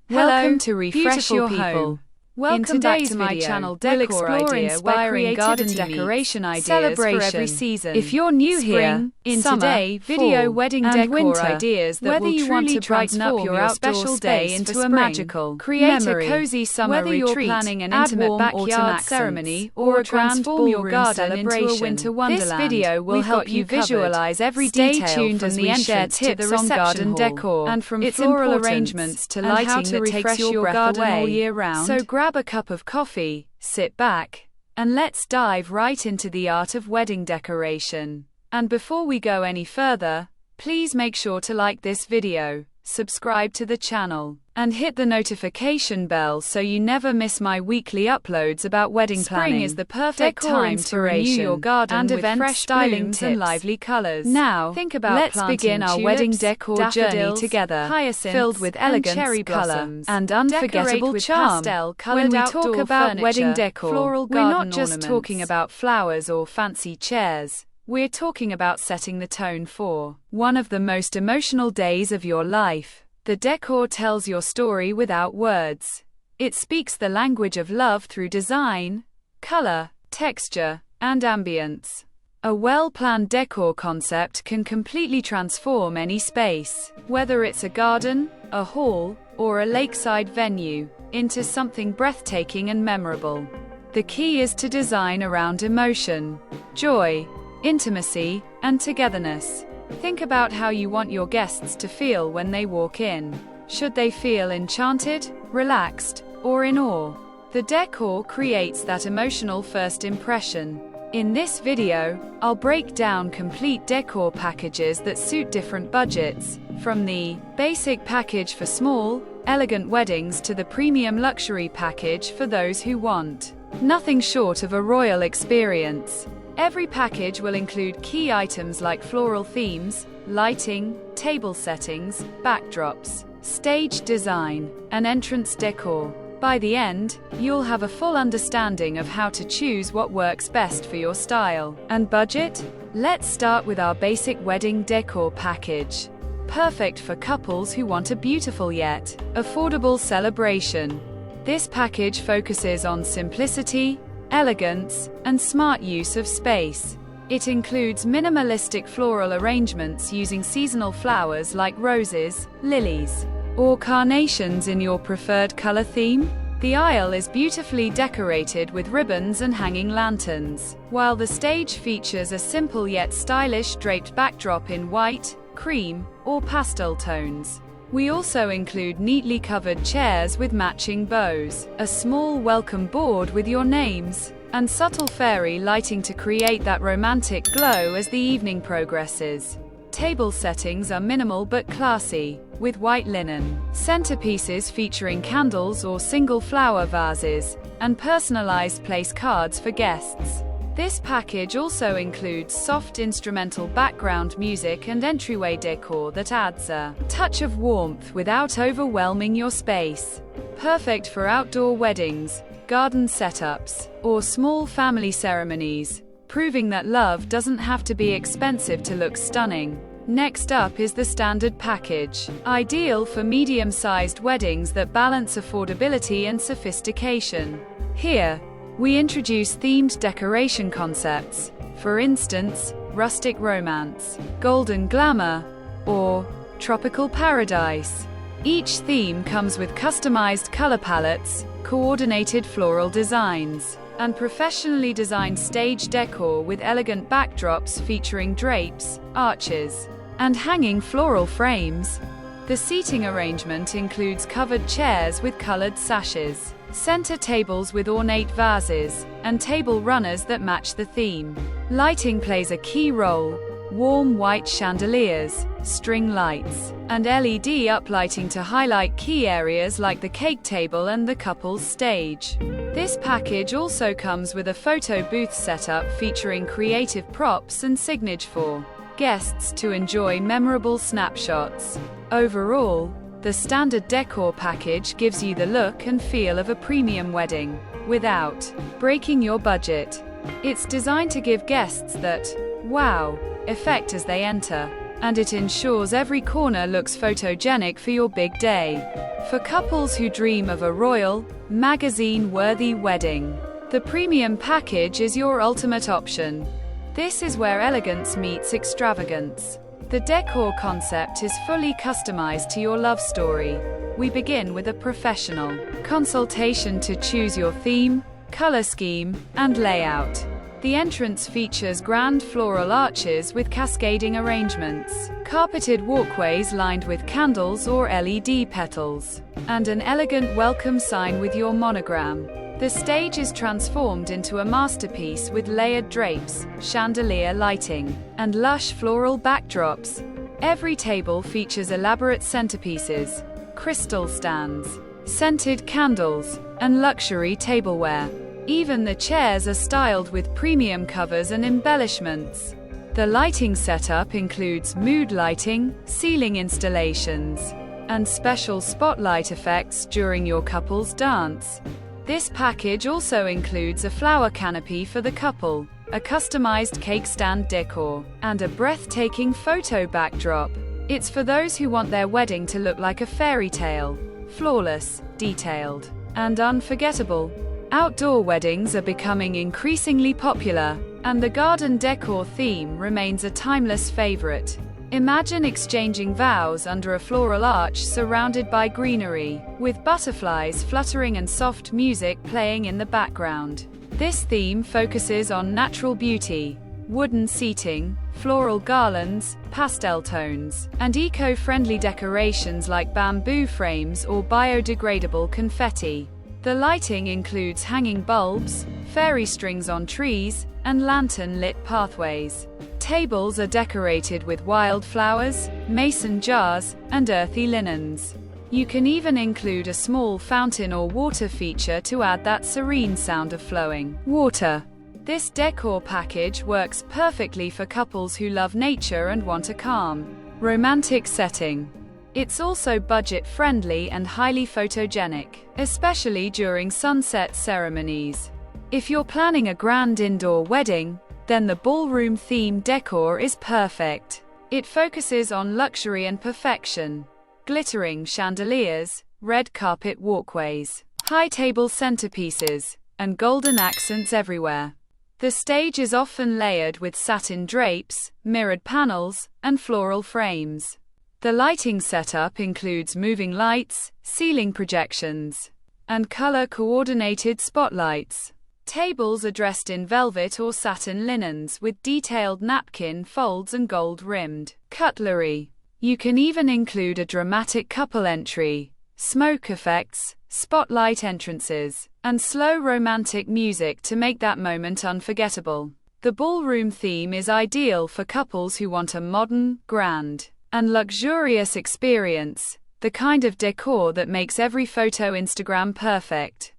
Welcome to Refresh Your Home. Welcome back to my channel Decor Idea, where creating garden decoration ideas for every season. If you're new here, in today video wedding decor ideas that will truly brighten up your outdoor day into a magical, create a cozy summer retreat. Whether you're planning an intimate backyard ceremony or transform your garden into a winter wonderland, this video will help you visualize every detail. Stay tuned as we share tips on garden decor, and from floral arrangements to lighting that takes your garden all year round. So grab a cup of coffee, sit back, and let's dive right into the art of wedding decoration. And before we go any further, please make sure to like this video, subscribe to the channel, and hit the notification bell so you never miss my weekly uploads about wedding planning. Spring is the perfect time to renew your garden and with fresh stylings and lively colors. Now, let's begin our wedding decor journey together, filled with elegant cherry blossoms and unforgettable charm. When we talk about wedding decor, we're not just talking about flowers or fancy chairs. We're talking about setting the tone for one of the most emotional days of your life. The decor tells your story without words. It speaks the language of love through design, color, texture, and ambience. A well-planned decor concept can completely transform any space, whether it's a garden, a hall, or a lakeside venue, into something breathtaking and memorable. The key is to design around emotion, joy, intimacy, and togetherness. Think about how you want your guests to feel when they walk in. Should they feel enchanted, relaxed, or in awe? The decor creates that emotional first impression. In this video, I'll break down complete decor packages that suit different budgets, from the basic package for small, elegant weddings to the premium luxury package for those who want nothing short of a royal experience. Every package will include key items like floral themes, lighting, table settings, backdrops, stage design, and entrance decor. By the end, you'll have a full understanding of how to choose what works best for your style and budget. Let's start with our basic wedding decor package. Perfect for couples who want a beautiful yet affordable celebration. This package focuses on simplicity, elegance, and smart use of space. It includes minimalistic floral arrangements using seasonal flowers like roses, lilies, or carnations in your preferred color theme. The aisle is beautifully decorated with ribbons and hanging lanterns, while the stage features a simple yet stylish draped backdrop in white, cream, or pastel tones. We also include neatly covered chairs with matching bows, a small welcome board with your names, and subtle fairy lighting to create that romantic glow as the evening progresses. Table settings are minimal but classy, with white linen, centerpieces featuring candles or single flower vases, and personalized place cards for guests. This package also includes soft instrumental background music and entryway decor that adds a touch of warmth without overwhelming your space. Perfect for outdoor weddings, garden setups, or small family ceremonies, proving that love doesn't have to be expensive to look stunning. Next up is the standard package, ideal for medium-sized weddings that balance affordability and sophistication. Here, we introduce themed decoration concepts, for instance, rustic romance, golden glamour, or tropical paradise. Each theme comes with customized color palettes, coordinated floral designs, and professionally designed stage decor with elegant backdrops featuring drapes, arches, and hanging floral frames. The seating arrangement includes covered chairs with colored sashes, center tables with ornate vases, and table runners that match the theme. Lighting plays a key role. Warm white chandeliers, string lights, and LED uplighting to highlight key areas like the cake table and the couple's stage. This package also comes with a photo booth setup featuring creative props and signage for guests to enjoy memorable snapshots. Overall, the standard decor package gives you the look and feel of a premium wedding, without breaking your budget. It's designed to give guests that wow effect as they enter. and it ensures every corner looks photogenic for your big day. For couples who dream of a royal, magazine-worthy wedding, the premium package is your ultimate option. This is where elegance meets extravagance. The decor concept is fully customized to your love story. We begin with a professional consultation to choose your theme, color scheme, and layout. The entrance features grand floral arches with cascading arrangements, carpeted walkways lined with candles or LED petals, and an elegant welcome sign with your monogram. The stage is transformed into a masterpiece with layered drapes, chandelier lighting, and lush floral backdrops. Every table features elaborate centerpieces, crystal stands, scented candles, and luxury tableware. Even the chairs are styled with premium covers and embellishments. The lighting setup includes mood lighting, ceiling installations, and special spotlight effects during your couple's dance. This package also includes a flower canopy for the couple, a customized cake stand decor, and a breathtaking photo backdrop. It's for those who want their wedding to look like a fairy tale, flawless, detailed, and unforgettable. Outdoor weddings are becoming increasingly popular, and the garden decor theme remains a timeless favorite. Imagine exchanging vows under a floral arch surrounded by greenery, with butterflies fluttering and soft music playing in the background. This theme focuses on natural beauty, wooden seating, floral garlands, pastel tones, and eco-friendly decorations like bamboo frames or biodegradable confetti. The lighting includes hanging bulbs, fairy strings on trees, and lantern-lit pathways. Tables are decorated with wildflowers, mason jars, and earthy linens. You can even include a small fountain or water feature to add that serene sound of flowing water. This decor package works perfectly for couples who love nature and want a calm, romantic setting. It's also budget-friendly and highly photogenic, especially during sunset ceremonies. If you're planning a grand indoor wedding, then the ballroom theme decor is perfect. It focuses on luxury and perfection. Glittering chandeliers, red carpet walkways, high table centerpieces, and golden accents everywhere. The stage is often layered with satin drapes, mirrored panels, and floral frames. The lighting setup includes moving lights, ceiling projections, and color-coordinated spotlights. Tables are dressed in velvet or satin linens with detailed napkin folds and gold-rimmed cutlery. You can even include a dramatic couple entry, smoke effects, spotlight entrances, and slow romantic music to make that moment unforgettable. The ballroom theme is ideal for couples who want a modern, grand, and luxurious experience, the kind of decor that makes every photo Instagram perfect.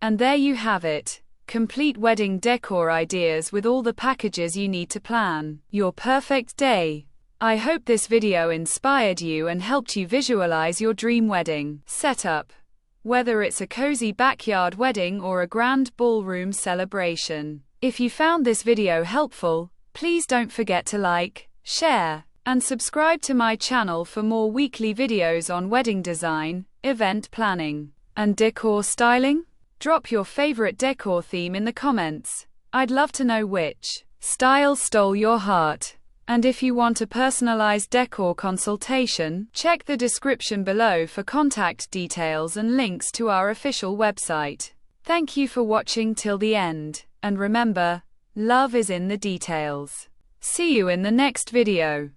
And there you have it. Complete wedding decor ideas with all the packages you need to plan your perfect day. I hope this video inspired you and helped you visualize your dream wedding setup. Whether it's a cozy backyard wedding or a grand ballroom celebration. If you found this video helpful, please don't forget to like, share, and subscribe to my channel for more weekly videos on wedding design, event planning, and decor styling. Drop your favorite decor theme in the comments. I'd love to know which style stole your heart. And if you want a personalized decor consultation, check the description below for contact details and links to our official website. Thank you for watching till the end, and remember, love is in the details. See you in the next video.